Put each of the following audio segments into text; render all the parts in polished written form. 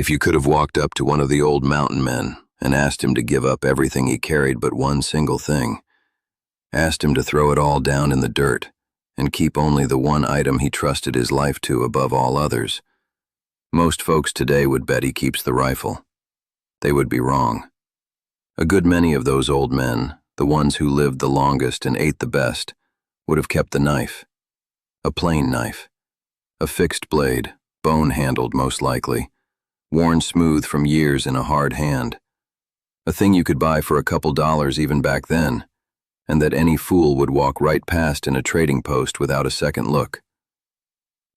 If you could have walked up to one of the old mountain men and asked him to give up everything he carried but one single thing, asked him to throw it all down in the dirt and keep only the one item he trusted his life to above all others, most folks today would bet he keeps the rifle. They would be wrong. A good many of those old men, the ones who lived the longest and ate the best, would have kept the knife. A plain knife. A fixed blade, bone-handled most likely, worn smooth from years in a hard hand. A thing you could buy for a couple dollars even back then, and that any fool would walk right past in a trading post without a second look.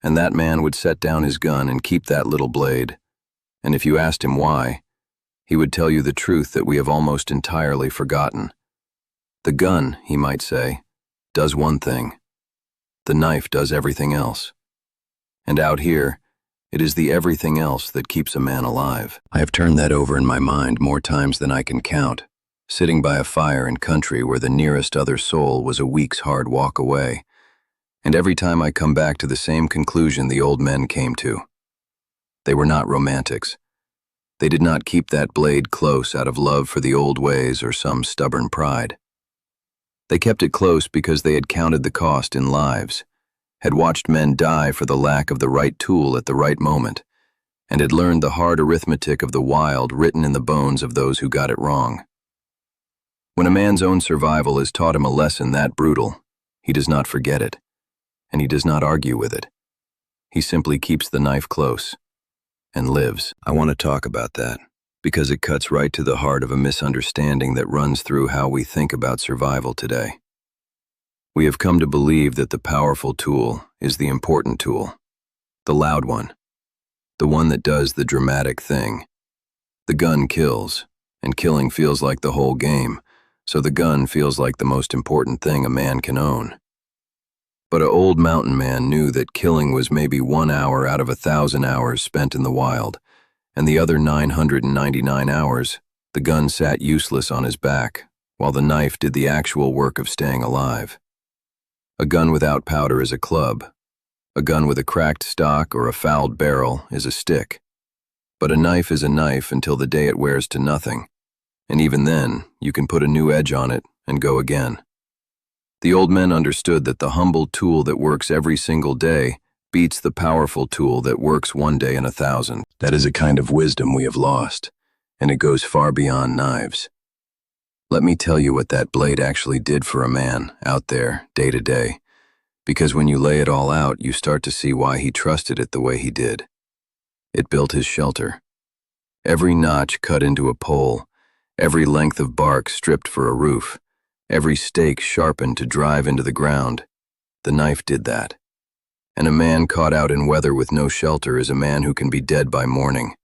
And that man would set down his gun and keep that little blade, and if you asked him why, he would tell you the truth that we have almost entirely forgotten. The gun, he might say, does one thing. The knife does everything else. And out here, it is the everything else that keeps a man alive. I have turned that over in my mind more times than I can count, sitting by a fire in country where the nearest other soul was a week's hard walk away, and every time I come back to the same conclusion the old men came to. They were not romantics. They did not keep that blade close out of love for the old ways or some stubborn pride. They kept it close because they had counted the cost in lives, had watched men die for the lack of the right tool at the right moment, and had learned the hard arithmetic of the wild written in the bones of those who got it wrong. When a man's own survival has taught him a lesson that brutal, he does not forget it, and he does not argue with it. He simply keeps the knife close and lives. I want to talk about that, because it cuts right to the heart of a misunderstanding that runs through how we think about survival today. We have come to believe that the powerful tool is the important tool, the loud one, the one that does the dramatic thing. The gun kills, and killing feels like the whole game, so the gun feels like the most important thing a man can own. But an old mountain man knew that killing was maybe 1 hour out of 1,000 hours spent in the wild, and the other 999 hours, the gun sat useless on his back, while the knife did the actual work of staying alive. A gun without powder is a club. A gun with a cracked stock or a fouled barrel is a stick. But a knife is a knife until the day it wears to nothing, and even then, you can put a new edge on it and go again. The old men understood that the humble tool that works every single day beats the powerful tool that works 1 day in 1,000. That is a kind of wisdom we have lost, and it goes far beyond knives. Let me tell you what that blade actually did for a man out there, day to day, because when you lay it all out, you start to see why he trusted it the way he did. It built his shelter. Every notch cut into a pole, every length of bark stripped for a roof, every stake sharpened to drive into the ground, the knife did that. And a man caught out in weather with no shelter is a man who can be dead by morning,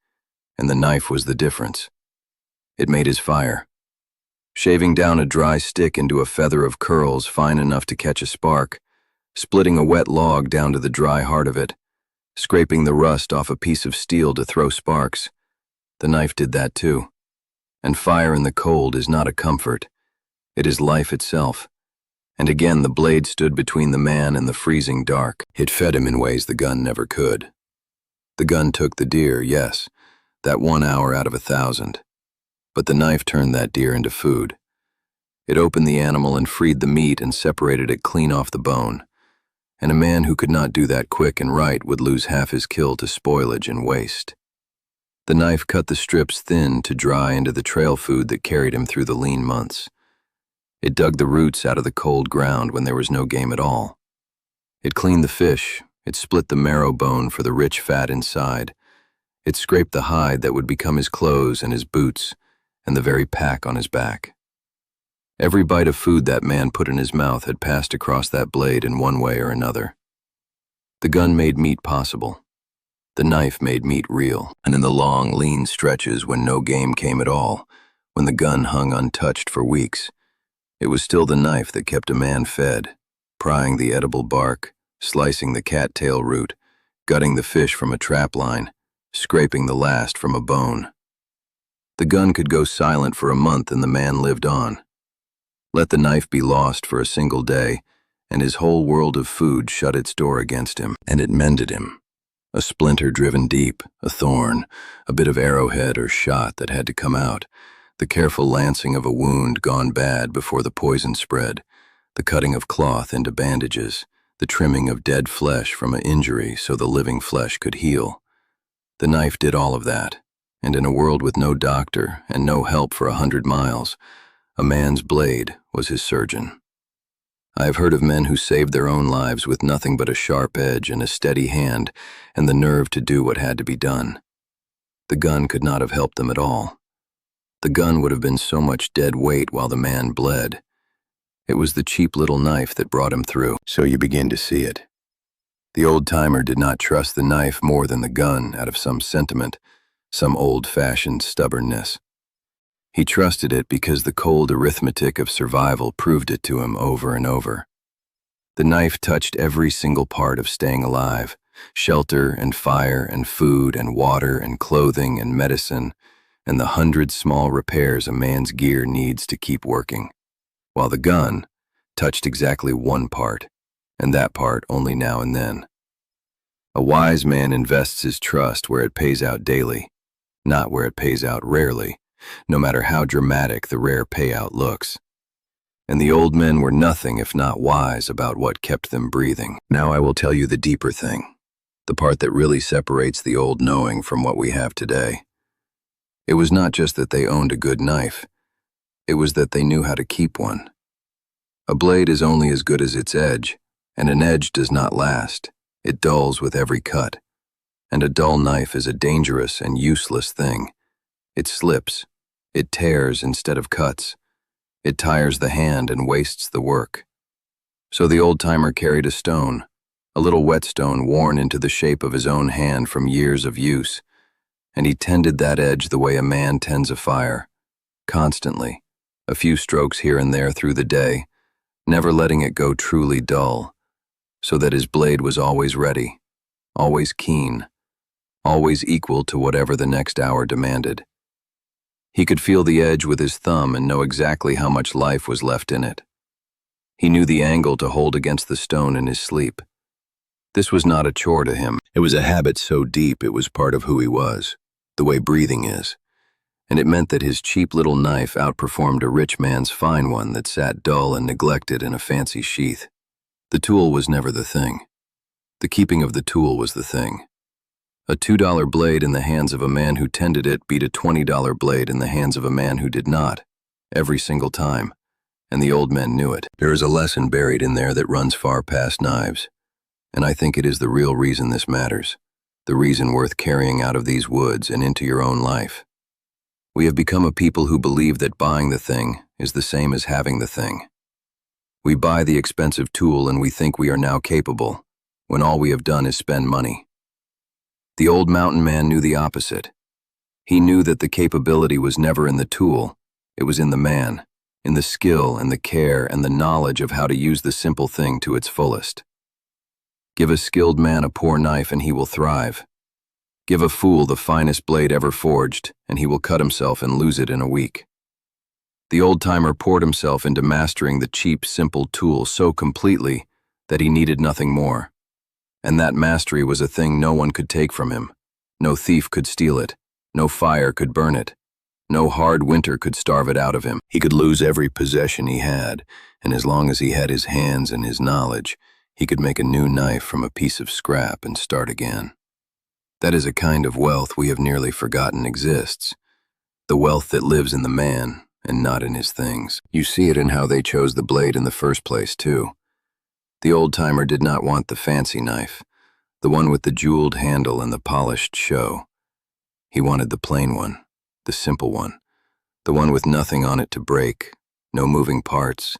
and the knife was the difference. It made his fire. Shaving down a dry stick into a feather of curls fine enough to catch a spark, splitting a wet log down to the dry heart of it, scraping the rust off a piece of steel to throw sparks. The knife did that too. And fire in the cold is not a comfort. It is life itself. And again the blade stood between the man and the freezing dark. It fed him in ways the gun never could. The gun took the deer, yes, that 1 hour out of 1,000. But the knife turned that deer into food. It opened the animal and freed the meat and separated it clean off the bone. And a man who could not do that quick and right would lose half his kill to spoilage and waste. The knife cut the strips thin to dry into the trail food that carried him through the lean months. It dug the roots out of the cold ground when there was no game at all. It cleaned the fish, it split the marrow bone for the rich fat inside. It scraped the hide that would become his clothes and his boots, and the very pack on his back. Every bite of food that man put in his mouth had passed across that blade in one way or another. The gun made meat possible. The knife made meat real, and in the long, lean stretches when no game came at all, when the gun hung untouched for weeks, it was still the knife that kept a man fed, prying the edible bark, slicing the cattail root, gutting the fish from a trap line, scraping the last from a bone. The gun could go silent for a month and the man lived on. Let the knife be lost for a single day, and his whole world of food shut its door against him, and it mended him. A splinter driven deep, a thorn, a bit of arrowhead or shot that had to come out, the careful lancing of a wound gone bad before the poison spread, the cutting of cloth into bandages, the trimming of dead flesh from an injury so the living flesh could heal. The knife did all of that, and in a world with no doctor and no help for 100 miles, a man's blade was his surgeon. I have heard of men who saved their own lives with nothing but a sharp edge and a steady hand and the nerve to do what had to be done. The gun could not have helped them at all. The gun would have been so much dead weight while the man bled. It was the cheap little knife that brought him through. So you begin to see it. The old-timer did not trust the knife more than the gun out of some sentiment, some old-fashioned stubbornness. He trusted it because the cold arithmetic of survival proved it to him over and over. The knife touched every single part of staying alive: shelter and fire and food and water and clothing and medicine, and the 100 small repairs a man's gear needs to keep working. While the gun touched exactly one part, and that part only now and then. A wise man invests his trust where it pays out daily, not where it pays out rarely, no matter how dramatic the rare payout looks. And the old men were nothing if not wise about what kept them breathing. Now I will tell you the deeper thing, the part that really separates the old knowing from what we have today. It was not just that they owned a good knife, it was that they knew how to keep one. A blade is only as good as its edge, and an edge does not last. It dulls with every cut. And a dull knife is a dangerous and useless thing. It slips. It tears instead of cuts. It tires the hand and wastes the work. So the old-timer carried a stone, a little whetstone worn into the shape of his own hand from years of use, and he tended that edge the way a man tends a fire, constantly, a few strokes here and there through the day, never letting it go truly dull, so that his blade was always ready, always keen, always equal to whatever the next hour demanded. He could feel the edge with his thumb and know exactly how much life was left in it. He knew the angle to hold against the stone in his sleep. This was not a chore to him. It was a habit so deep it was part of who he was, the way breathing is. And it meant that his cheap little knife outperformed a rich man's fine one that sat dull and neglected in a fancy sheath. The tool was never the thing. The keeping of the tool was the thing. A $2 blade in the hands of a man who tended it beat a $20 blade in the hands of a man who did not, every single time, and the old men knew it. There is a lesson buried in there that runs far past knives, and I think it is the real reason this matters, the reason worth carrying out of these woods and into your own life. We have become a people who believe that buying the thing is the same as having the thing. We buy the expensive tool and we think we are now capable, when all we have done is spend money. The old mountain man knew the opposite. He knew that the capability was never in the tool, it was in the man, in the skill and the care and the knowledge of how to use the simple thing to its fullest. Give a skilled man a poor knife and he will thrive. Give a fool the finest blade ever forged and he will cut himself and lose it in a week. The old-timer poured himself into mastering the cheap, simple tool so completely that he needed nothing more. And that mastery was a thing no one could take from him. No thief could steal it. No fire could burn it. No hard winter could starve it out of him. He could lose every possession he had, and as long as he had his hands and his knowledge, he could make a new knife from a piece of scrap and start again. That is a kind of wealth we have nearly forgotten exists. The wealth that lives in the man and not in his things. You see it in how they chose the blade in the first place, too. The old-timer did not want the fancy knife, the one with the jeweled handle and the polished show. He wanted the plain one, the simple one, the one with nothing on it to break, no moving parts,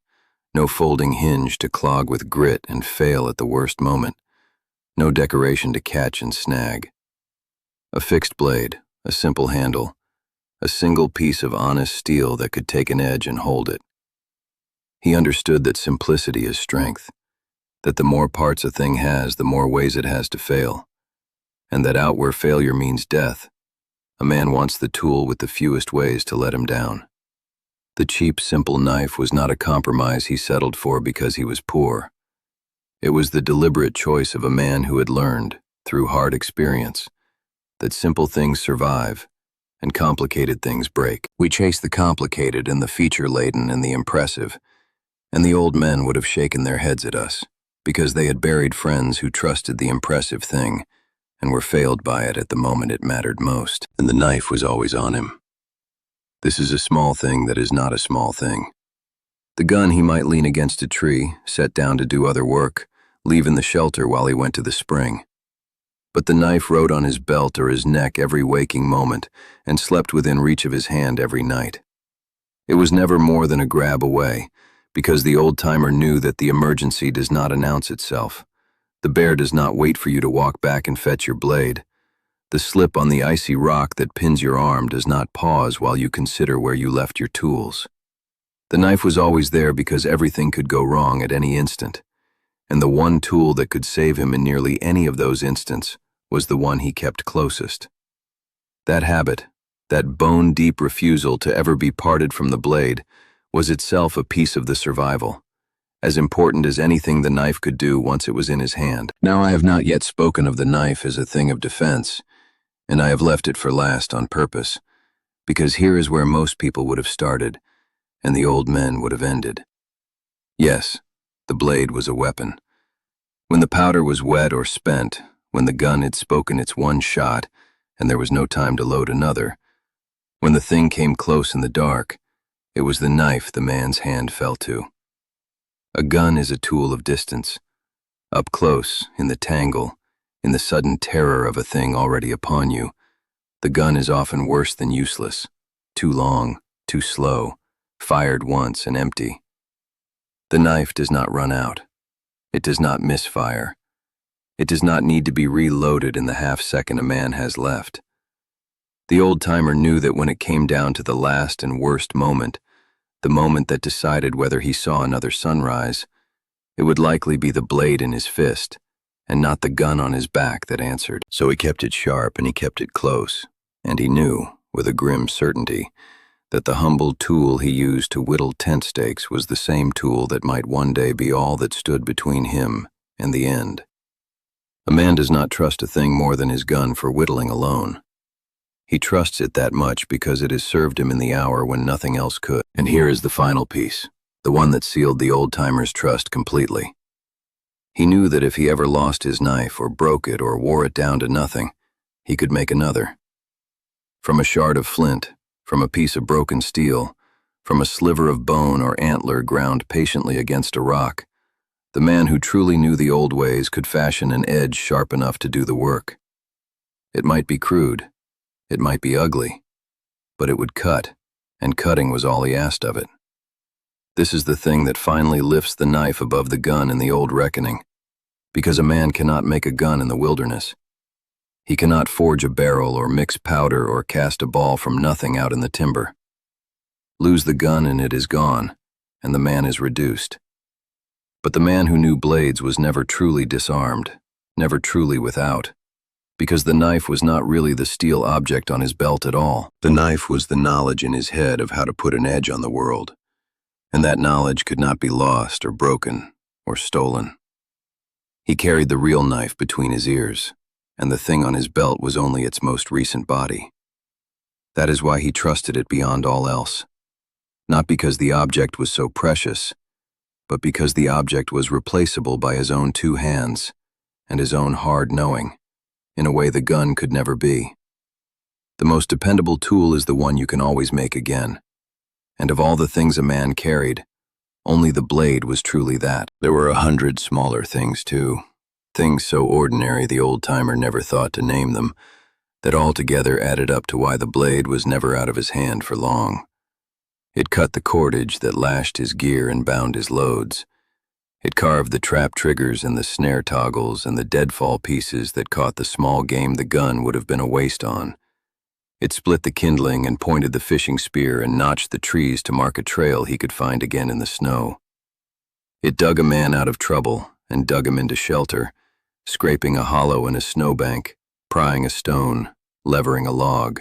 no folding hinge to clog with grit and fail at the worst moment, no decoration to catch and snag. A fixed blade, a simple handle, a single piece of honest steel that could take an edge and hold it. He understood that simplicity is strength, that the more parts a thing has, the more ways it has to fail, and that out where failure means death, a man wants the tool with the fewest ways to let him down. The cheap, simple knife was not a compromise he settled for because he was poor. It was the deliberate choice of a man who had learned, through hard experience, that simple things survive and complicated things break. We chase the complicated and the feature-laden and the impressive, and the old men would have shaken their heads at us, because they had buried friends who trusted the impressive thing and were failed by it at the moment it mattered most. And the knife was always on him. This is a small thing that is not a small thing. The gun he might lean against a tree, set down to do other work, leave in the shelter while he went to the spring. But the knife rode on his belt or his neck every waking moment and slept within reach of his hand every night. It was never more than a grab away, because the old-timer knew that the emergency does not announce itself. The bear does not wait for you to walk back and fetch your blade. The slip on the icy rock that pins your arm does not pause while you consider where you left your tools. The knife was always there because everything could go wrong at any instant, and the one tool that could save him in nearly any of those instants was the one he kept closest. That habit, that bone-deep refusal to ever be parted from the blade, was itself a piece of the survival, as important as anything the knife could do once it was in his hand. Now I have not yet spoken of the knife as a thing of defense, and I have left it for last on purpose, because here is where most people would have started, and the old men would have ended. Yes, the blade was a weapon. When the powder was wet or spent, when the gun had spoken its one shot, and there was no time to load another, when the thing came close in the dark, it was the knife the man's hand fell to. A gun is a tool of distance. Up close, in the tangle, in the sudden terror of a thing already upon you, the gun is often worse than useless, too long, too slow, fired once and empty. The knife does not run out. It does not misfire. It does not need to be reloaded in the half-second a man has left. The old-timer knew that when it came down to the last and worst moment, the moment that decided whether he saw another sunrise, it would likely be the blade in his fist, and not the gun on his back that answered. So he kept it sharp and he kept it close, and he knew, with a grim certainty, that the humble tool he used to whittle tent stakes was the same tool that might one day be all that stood between him and the end. A man does not trust a thing more than his gun for whittling alone. He trusts it that much because it has served him in the hour when nothing else could. And here is the final piece, the one that sealed the old-timer's trust completely. He knew that if he ever lost his knife or broke it or wore it down to nothing, he could make another. From a shard of flint, from a piece of broken steel, from a sliver of bone or antler ground patiently against a rock, the man who truly knew the old ways could fashion an edge sharp enough to do the work. It might be crude, it might be ugly, but it would cut, and cutting was all he asked of it. This is the thing that finally lifts the knife above the gun in the old reckoning, because a man cannot make a gun in the wilderness. He cannot forge a barrel or mix powder or cast a ball from nothing out in the timber. Lose the gun and it is gone, and the man is reduced. But the man who knew blades was never truly disarmed, never truly without, because the knife was not really the steel object on his belt at all. The knife was the knowledge in his head of how to put an edge on the world, and that knowledge could not be lost or broken or stolen. He carried the real knife between his ears, and the thing on his belt was only its most recent body. That is why he trusted it beyond all else, not because the object was so precious, but because the object was replaceable by his own two hands and his own hard knowing, in a way the gun could never be. The most dependable tool is the one you can always make again, and of all the things a man carried, only the blade was truly that. There were 100 smaller things too, things so ordinary the old-timer never thought to name them, that altogether added up to why the blade was never out of his hand for long. It cut the cordage that lashed his gear and bound his loads. It carved the trap triggers and the snare toggles and the deadfall pieces that caught the small game the gun would have been a waste on. It split the kindling and pointed the fishing spear and notched the trees to mark a trail he could find again in the snow. It dug a man out of trouble and dug him into shelter, scraping a hollow in a snowbank, prying a stone, levering a log.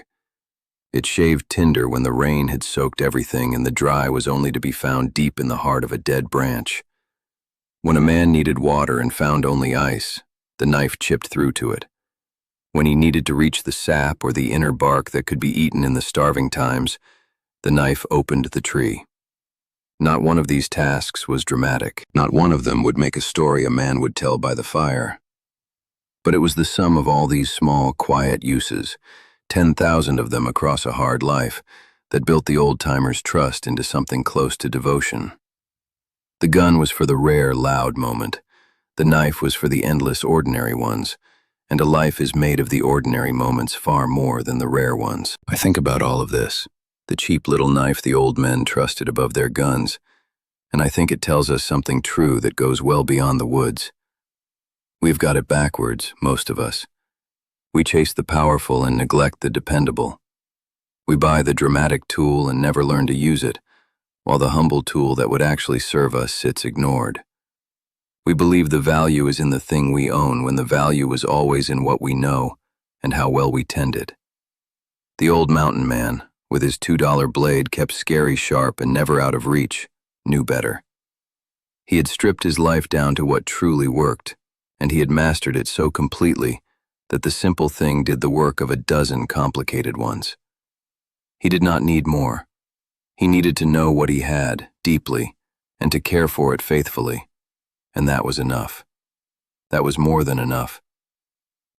It shaved tinder when the rain had soaked everything and the dry was only to be found deep in the heart of a dead branch. When a man needed water and found only ice, the knife chipped through to it, When he needed to reach the sap or the inner bark that could be eaten in the starving times, the knife opened the tree. Not one of these tasks was dramatic. Not one of them would make a story a man would tell by the fire. But it was the sum of all these small, quiet uses, 10,000 of them across a hard life, that built the old-timer's trust into something close to devotion. The gun was for the rare, loud moment. The knife was for the endless, ordinary ones. And a life is made of the ordinary moments far more than the rare ones. I think about all of this, the cheap little knife the old men trusted above their guns, and I think it tells us something true that goes well beyond the woods. We've got it backwards, most of us. We chase the powerful and neglect the dependable. We buy the dramatic tool and never learn to use it, while the humble tool that would actually serve us sits ignored. We believe the value is in the thing we own when the value is always in what we know and how well we tend it. The old mountain man, with his $2 blade kept scary sharp and never out of reach, knew better. He had stripped his life down to what truly worked, and he had mastered it so completely that the simple thing did the work of a dozen complicated ones. He did not need more. He needed to know what he had, deeply, and to care for it faithfully. And that was enough. That was more than enough.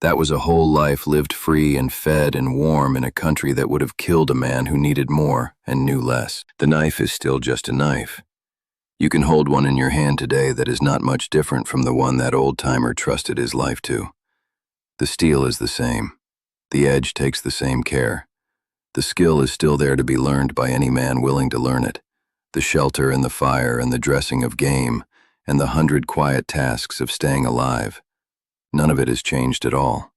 That was a whole life lived free and fed and warm in a country that would have killed a man who needed more and knew less. The knife is still just a knife. You can hold one in your hand today that is not much different from the one that old-timer trusted his life to. The steel is the same. The edge takes the same care. The skill is still there to be learned by any man willing to learn it. The shelter and the fire and the dressing of game and the 100 quiet tasks of staying alive. None of it has changed at all.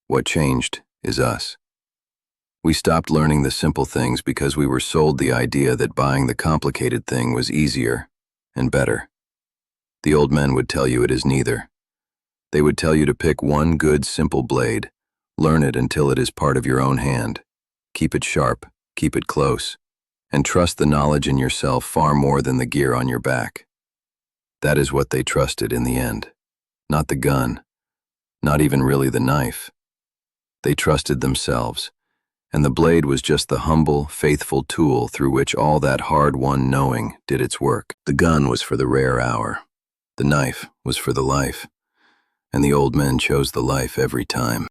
What changed is us. We stopped learning the simple things because we were sold the idea that buying the complicated thing was easier and better. The old men would tell you it is neither. They would tell you to pick one good, simple blade, learn it until it is part of your own hand, keep it sharp, keep it close, and trust the knowledge in yourself far more than the gear on your back. That is what they trusted in the end. Not the gun, not even really the knife. They trusted themselves, and the blade was just the humble, faithful tool through which all that hard-won knowing did its work. The gun was for the rare hour. The knife was for the life, and the old men chose the life every time.